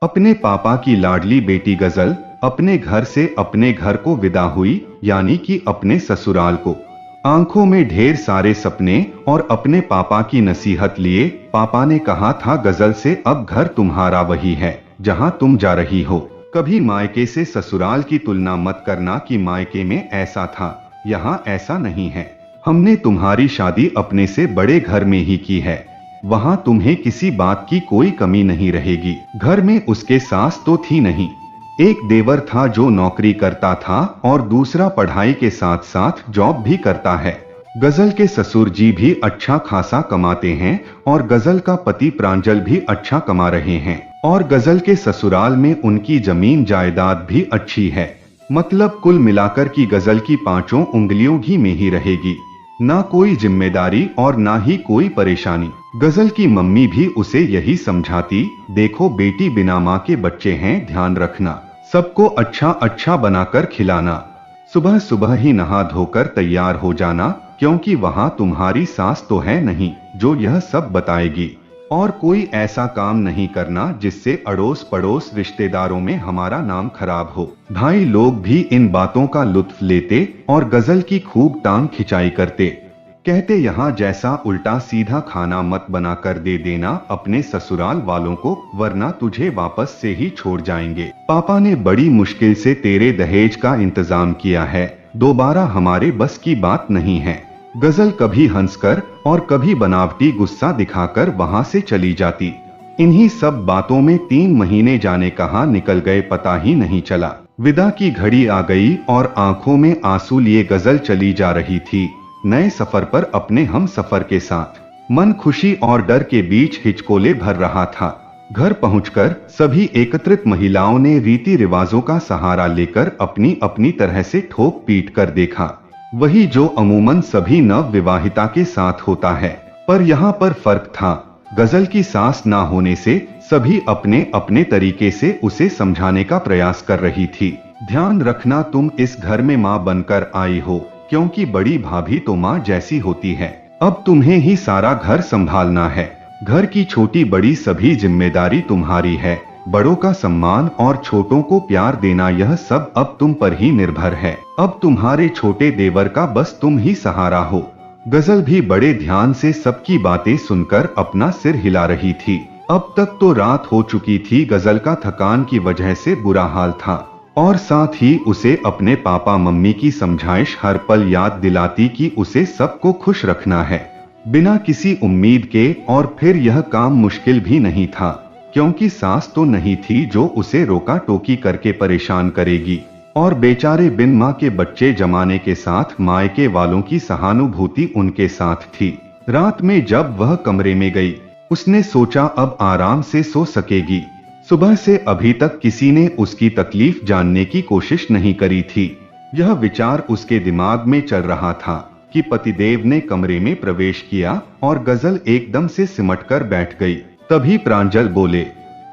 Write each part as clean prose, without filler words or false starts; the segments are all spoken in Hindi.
अपने पापा की लाडली बेटी गजल अपने घर से अपने घर को विदा हुई, यानी कि अपने ससुराल को। आंखों में ढेर सारे सपने और अपने पापा की नसीहत लिए पापा ने कहा था गजल से, अब घर तुम्हारा वही है जहां तुम जा रही हो। कभी मायके से ससुराल की तुलना मत करना कि मायके में ऐसा था, यहाँ ऐसा नहीं है। हमने तुम्हारी शादी अपने से बड़े घर में ही की है, वहां तुम्हें किसी बात की कोई कमी नहीं रहेगी। घर में उसके सास तो थी नहीं, एक देवर था जो नौकरी करता था और दूसरा पढ़ाई के साथ साथ जॉब भी करता है। गजल के ससुर जी भी अच्छा खासा कमाते हैं और गजल का पति प्रांजल भी अच्छा कमा रहे हैं, और गजल के ससुराल में उनकी जमीन जायदाद भी अच्छी है। मतलब कुल मिलाकर की गजल की पांचों उंगलियों घी में ही रहेगी, ना कोई जिम्मेदारी और ना ही कोई परेशानी। गजल की मम्मी भी उसे यही समझाती, देखो बेटी बिना माँ के बच्चे हैं, ध्यान रखना, सबको अच्छा अच्छा बनाकर खिलाना, सुबह सुबह ही नहा धोकर तैयार हो जाना, क्योंकि वहाँ तुम्हारी सास तो है नहीं जो यह सब बताएगी। और कोई ऐसा काम नहीं करना जिससे अड़ोस पड़ोस रिश्तेदारों में हमारा नाम खराब हो। भाई लोग भी इन बातों का लुत्फ लेते और गजल की खूब टांग खिंचाई करते, कहते यहाँ जैसा उल्टा सीधा खाना मत बना कर दे देना अपने ससुराल वालों को, वरना तुझे वापस से ही छोड़ जाएंगे। पापा ने बड़ी मुश्किल से तेरे दहेज का इंतजाम किया है, दोबारा हमारे बस की बात नहीं है। गजल कभी हंसकर और कभी बनावटी गुस्सा दिखाकर वहां से चली जाती। इन्हीं सब बातों में 3 महीने जाने कहाँ निकल गए पता ही नहीं चला। विदा की घड़ी आ गई और आंखों में आंसू लिए गजल चली जा रही थी नए सफर पर अपने हम सफर के साथ। मन खुशी और डर के बीच हिचकोले भर रहा था। घर पहुंचकर सभी एकत्रित महिलाओं ने रीति रिवाजों का सहारा लेकर अपनी अपनी तरह से ठोक पीट कर देखा, वही जो अमूमन सभी नव विवाहिता के साथ होता है। पर यहाँ पर फर्क था, गजल की सास ना होने से सभी अपने अपने तरीके से उसे समझाने का प्रयास कर रही थी। ध्यान रखना, तुम इस घर में माँ बनकर आई हो, क्योंकि बड़ी भाभी तो माँ जैसी होती है। अब तुम्हें ही सारा घर संभालना है, घर की छोटी बड़ी सभी जिम्मेदारी तुम्हारी है। बड़ों का सम्मान और छोटों को प्यार देना, यह सब अब तुम पर ही निर्भर है। अब तुम्हारे छोटे देवर का बस तुम ही सहारा हो। गजल भी बड़े ध्यान से सबकी बातें सुनकर अपना सिर हिला रही थी। अब तक तो रात हो चुकी थी, गजल का थकान की वजह से बुरा हाल था और साथ ही उसे अपने पापा मम्मी की समझाइश हर पल याद दिलाती कि उसे सबको खुश रखना है बिना किसी उम्मीद के। और फिर यह काम मुश्किल भी नहीं था, क्योंकि सास तो नहीं थी जो उसे रोका टोकी करके परेशान करेगी, और बेचारे बिन माँ के बच्चे जमाने के साथ मायके वालों की सहानुभूति उनके साथ थी। रात में जब वह कमरे में गई, उसने सोचा अब आराम से सो सकेगी। सुबह से अभी तक किसी ने उसकी तकलीफ जानने की कोशिश नहीं करी थी। यह विचार उसके दिमाग में चल रहा था कि पतिदेव ने कमरे में प्रवेश किया और गजल एकदम से सिमट कर बैठ गई। तभी प्रांजल बोले,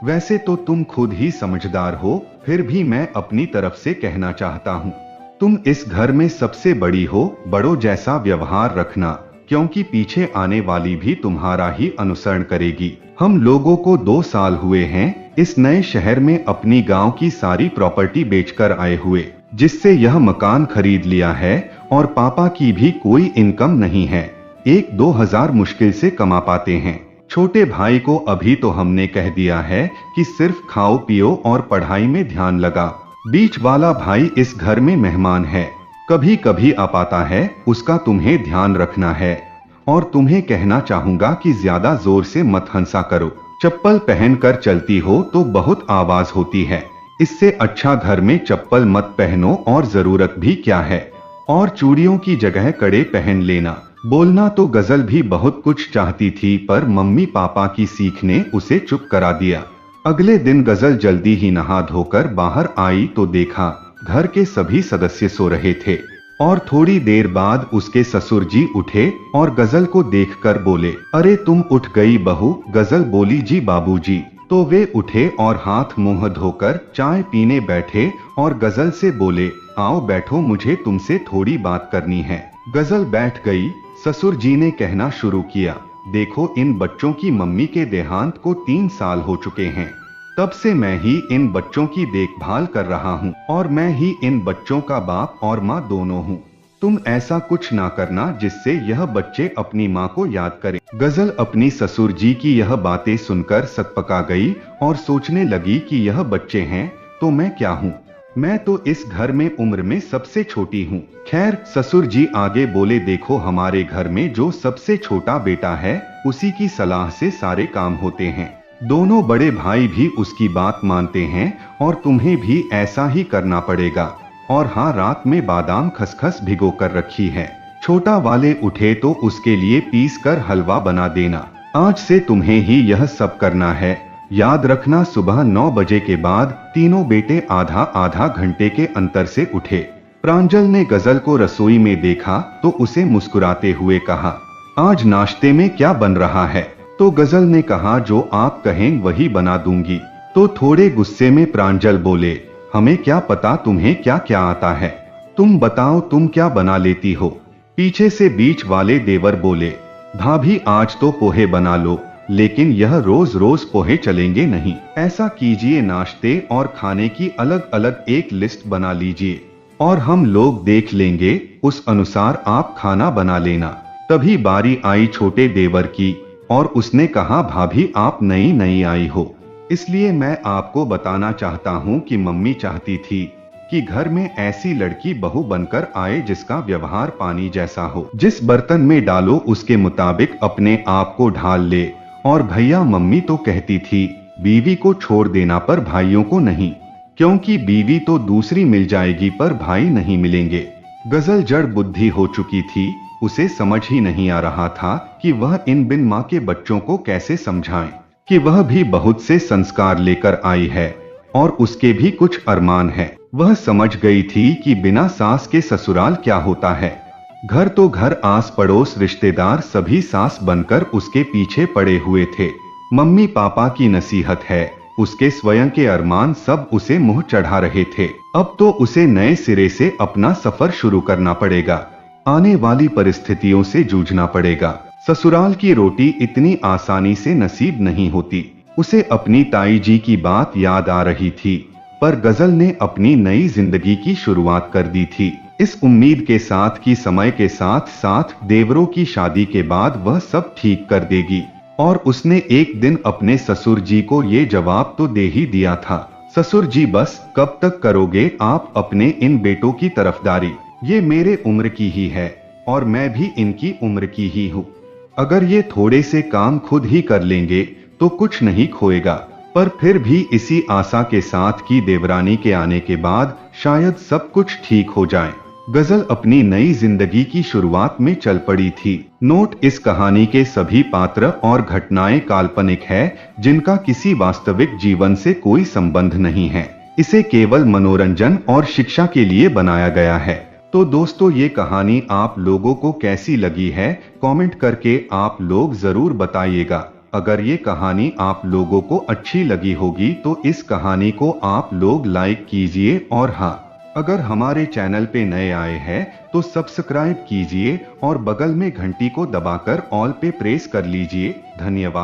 वैसे तो तुम खुद ही समझदार हो, फिर भी मैं अपनी तरफ से कहना चाहता हूँ, तुम इस घर में सबसे बड़ी हो, बड़ों जैसा व्यवहार रखना, क्योंकि पीछे आने वाली भी तुम्हारा ही अनुसरण करेगी। हम लोगों को 2 साल हुए हैं इस नए शहर में अपनी गांव की सारी प्रॉपर्टी बेचकर आए हुए, जिससे यह मकान खरीद लिया है, और पापा की भी कोई इनकम नहीं है, 1-2 हजार मुश्किल से कमा पाते हैं। छोटे भाई को अभी तो हमने कह दिया है कि सिर्फ खाओ पियो और पढ़ाई में ध्यान लगा। बीच वाला भाई इस घर में मेहमान है, कभी कभी आ पाता है, उसका तुम्हें ध्यान रखना है। और तुम्हें कहना चाहूंगा कि ज्यादा जोर से मत हंसा करो, चप्पल पहनकर चलती हो तो बहुत आवाज होती है, इससे अच्छा घर में चप्पल मत पहनो, और जरूरत भी क्या है, और चूड़ियों की जगह कड़े पहन लेना। बोलना तो गजल भी बहुत कुछ चाहती थी, पर मम्मी पापा की सीख ने उसे चुप करा दिया। अगले दिन गजल जल्दी ही नहा धोकर बाहर आई तो देखा घर के सभी सदस्य सो रहे थे, और थोड़ी देर बाद उसके ससुर जी उठे और गजल को देखकर बोले, अरे तुम उठ गई बहू। गजल बोली, जी बाबूजी। तो वे उठे और हाथ मुंह धोकर चाय पीने बैठे और गजल से बोले, आओ बैठो, मुझे तुमसे थोड़ी बात करनी है। गजल बैठ गई। ससुर जी ने कहना शुरू किया, देखो इन बच्चों की मम्मी के देहांत को 3 साल हो चुके हैं, तब से मैं ही इन बच्चों की देखभाल कर रहा हूँ और मैं ही इन बच्चों का बाप और माँ दोनों हूँ। तुम ऐसा कुछ ना करना जिससे यह बच्चे अपनी माँ को याद करें। गजल अपनी ससुर जी की यह बातें सुनकर सकपका गई और सोचने लगी कि यह बच्चे हैं तो मैं क्या हूँ, मैं तो इस घर में उम्र में सबसे छोटी हूँ। खैर, ससुर जी आगे बोले, देखो हमारे घर में जो सबसे छोटा बेटा है उसी की सलाह से सारे काम होते हैं। दोनों बड़े भाई भी उसकी बात मानते हैं और तुम्हें भी ऐसा ही करना पड़ेगा। और हाँ, रात में बादाम खसखस भिगो कर रखी है, छोटा वाले उठे तो उसके लिए पीस कर हलवा बना देना। आज से तुम्हें ही यह सब करना है। याद रखना, सुबह 9 बजे के बाद तीनों बेटे आधा आधा घंटे के अंतर से उठे। प्रांजल ने गजल को रसोई में देखा तो उसे मुस्कुराते हुए कहा, आज नाश्ते में क्या बन रहा है? तो गजल ने कहा, जो आप कहें वही बना दूंगी। तो थोड़े गुस्से में प्रांजल बोले, हमें क्या पता तुम्हें क्या क्या आता है, तुम बताओ तुम क्या बना लेती हो। पीछे से बीच वाले देवर बोले, भाभी आज तो पोहे बना लो, लेकिन यह रोज रोज पोहे चलेंगे नहीं। ऐसा कीजिए, नाश्ते और खाने की अलग अलग एक लिस्ट बना लीजिए और हम लोग देख लेंगे, उस अनुसार आप खाना बना लेना। तभी बारी आई छोटे देवर की और उसने कहा, भाभी आप नई नई आई हो, इसलिए मैं आपको बताना चाहता हूँ कि मम्मी चाहती थी कि घर में ऐसी लड़की बहू बनकर आए जिसका व्यवहार पानी जैसा हो, जिस बर्तन में डालो उसके मुताबिक अपने आप को ढाल ले। और भैया, मम्मी तो कहती थी बीवी को छोड़ देना पर भाइयों को नहीं, क्योंकि बीवी तो दूसरी मिल जाएगी पर भाई नहीं मिलेंगे। गजल जड़ बुद्धि हो चुकी थी, उसे समझ ही नहीं आ रहा था कि वह इन बिन माँ के बच्चों को कैसे समझाएं कि वह भी बहुत से संस्कार लेकर आई है और उसके भी कुछ अरमान है। वह समझ गई थी कि बिना सास के ससुराल क्या होता है। घर तो घर, आस पड़ोस रिश्तेदार सभी सास बनकर उसके पीछे पड़े हुए थे। मम्मी पापा की नसीहत है, उसके स्वयं के अरमान सब उसे मुंह चढ़ा रहे थे। अब तो उसे नए सिरे से अपना सफर शुरू करना पड़ेगा, आने वाली परिस्थितियों से जूझना पड़ेगा। ससुराल की रोटी इतनी आसानी से नसीब नहीं होती। उसे अपनी ताई जी की बात याद आ रही थी, पर गजल ने अपनी नई जिंदगी की शुरुआत कर दी थी, इस उम्मीद के साथ कि समय के साथ साथ देवरों की शादी के बाद वह सब ठीक कर देगी। और उसने एक दिन अपने ससुर जी को ये जवाब तो दे ही दिया था, ससुर जी बस कब तक करोगे आप अपने इन बेटों की तरफदारी, ये मेरे उम्र की ही है और मैं भी इनकी उम्र की ही हूँ। अगर ये थोड़े से काम खुद ही कर लेंगे तो कुछ नहीं खोएगा, पर फिर भी इसी आशा के साथ कि देवरानी के आने के बाद शायद सब कुछ ठीक हो जाए, गजल अपनी नई जिंदगी की शुरुआत में चल पड़ी थी। नोट, इस कहानी के सभी पात्र और घटनाएं काल्पनिक है, जिनका किसी वास्तविक जीवन से कोई संबंध नहीं है। इसे केवल मनोरंजन और शिक्षा के लिए बनाया गया है। तो दोस्तों, ये कहानी आप लोगों को कैसी लगी है, कमेंट करके आप लोग जरूर बताइएगा। अगर ये कहानी आप लोगों को अच्छी लगी होगी तो इस कहानी को आप लोग लाइक कीजिए और हाँ, अगर हमारे चैनल पे नए आए हैं तो सब्सक्राइब कीजिए और बगल में घंटी को दबाकर ऑल पे प्रेस कर लीजिए। धन्यवाद।